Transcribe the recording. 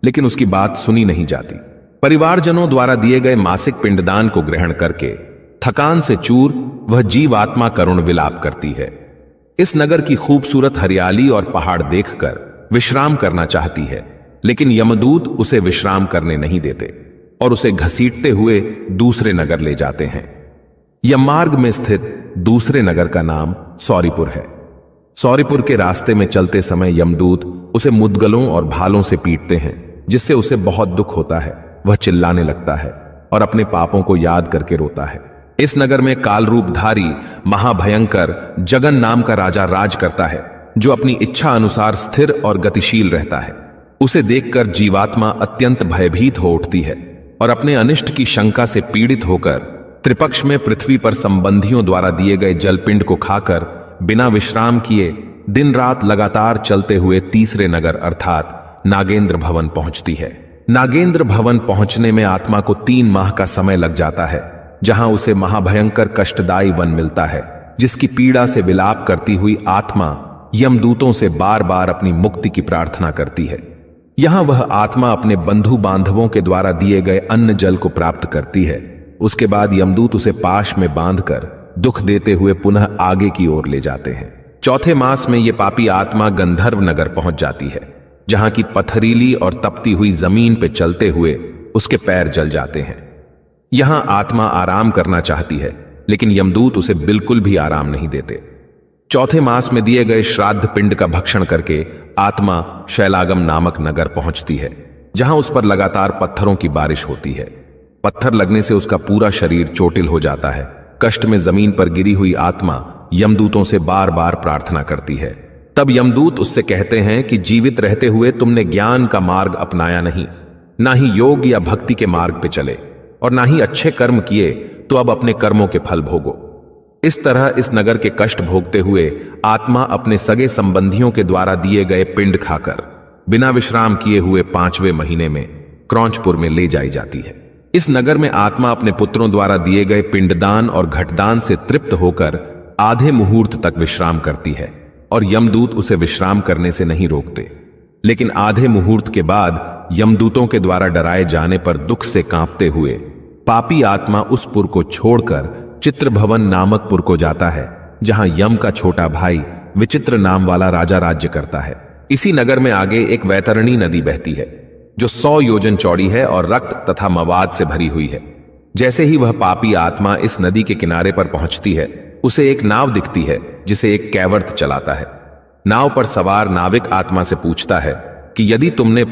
लेकिन उसकी बात सुनी नहीं जाती। परिवारजनों द्वारा दिए गए मासिक पिंडदान को ग्रहण करके थकान से चूर वह जीवात्मा करुण विलाप करती है। इस नगर की खूबसूरत हरियाली और पहाड़ देखकर विश्राम करना चाहती है, लेकिन यमदूत उसे विश्राम करने नहीं देते और उसे घसीटते हुए दूसरे नगर ले जाते हैं। यममार्ग में स्थित दूसरे नगर का नाम सौरीपुर है। सौरीपुर के रास्ते में चलते समय यमदूत उसे मुद्गलों और भालों से पीटते हैं, जिससे उसे बहुत दुख होता है। वह चिल्लाने लगता है और अपने पापों को याद करके रोता है। इस नगर में काल रूपधारी महाभयंकर जगन नाम का राजा राज करता है, जो अपनी इच्छा अनुसार स्थिर और गतिशील रहता है। उसे देखकर जीवात्मा अत्यंत भयभीत हो उठती है और अपने अनिष्ट की शंका से पीड़ित होकर त्रिपक्ष में पृथ्वी पर संबंधियों द्वारा दिए गए जलपिंड को खाकर बिना विश्राम किए दिन रात लगातार चलते हुए तीसरे नगर अर्थात नागेंद्र भवन पहुंचती है। नागेंद्र भवन पहुंचने में आत्मा को 3 माह का समय लग जाता है, जहां उसे महाभयंकर कष्टदायी वन मिलता है, जिसकी पीड़ा से विलाप करती हुई आत्मा यमदूतों से बार बार अपनी मुक्ति की प्रार्थना करती है। यहां वह आत्मा अपने बंधु बांधवों के द्वारा दिए गए अन्न जल को प्राप्त करती है। उसके बाद यमदूत उसे पाश में बांधकर दुख देते हुए पुनः आगे की ओर ले जाते हैं। चौथे मास में यह पापी आत्मा गंधर्व नगर पहुंच जाती है, जहां की पथरीली और तपती हुई जमीन पे चलते हुए उसके पैर जल जाते हैं। यहां आत्मा आराम करना चाहती है, लेकिन यमदूत उसे बिल्कुल भी आराम नहीं देते। चौथे मास में दिए गए श्राद्ध पिंड का भक्षण करके आत्मा शैलागम नामक नगर पहुंचती है, जहां उस पर लगातार पत्थरों की बारिश होती है। पत्थर लगने से उसका पूरा शरीर चोटिल हो जाता है। कष्ट में जमीन पर गिरी हुई आत्मा यमदूतों से बार बार प्रार्थना करती है। तब यमदूत उससे कहते हैं कि जीवित रहते हुए तुमने ज्ञान का मार्ग अपनाया नहीं, ना ही योग या भक्ति के मार्ग पे चले, और ना ही अच्छे कर्म किए, तो अब अपने कर्मों के फल भोगो। इस तरह इस नगर के कष्ट भोगते हुए आत्मा अपने सगे संबंधियों के द्वारा दिए गए पिंड खाकर बिना विश्राम किए हुए 5वें महीने में क्रौंचपुर में ले जाई जाती है। इस नगर में आत्मा अपने पुत्रों द्वारा दिए गए पिंडदान और घटदान से तृप्त होकर आधे मुहूर्त तक विश्राम करती है, और यमदूत उसे विश्राम करने से नहीं रोकते। लेकिन आधे मुहूर्त के बाद यमदूतों के द्वारा डराए जाने पर दुख से कांपते हुए पापी आत्मा उस पुर को छोड़कर चित्रभवन नामक पुर को जाता है, जहां यम का छोटा भाई विचित्र नाम वाला राजा राज्य करता है। इसी नगर में आगे एक वैतरणी नदी बहती है, जो 100 योजन चौड़ी है और रक्त तथा मवाद से भरी हुई है। जैसे ही वह पापी आत्मा इस नदी के किनारे पर पहुंचती है, उसे एक नाव दिखती है, जिसे एक कैवर्त चलाता है। नाव पर सवार नाविक आत्मा से पूछता है कि यदि तुमने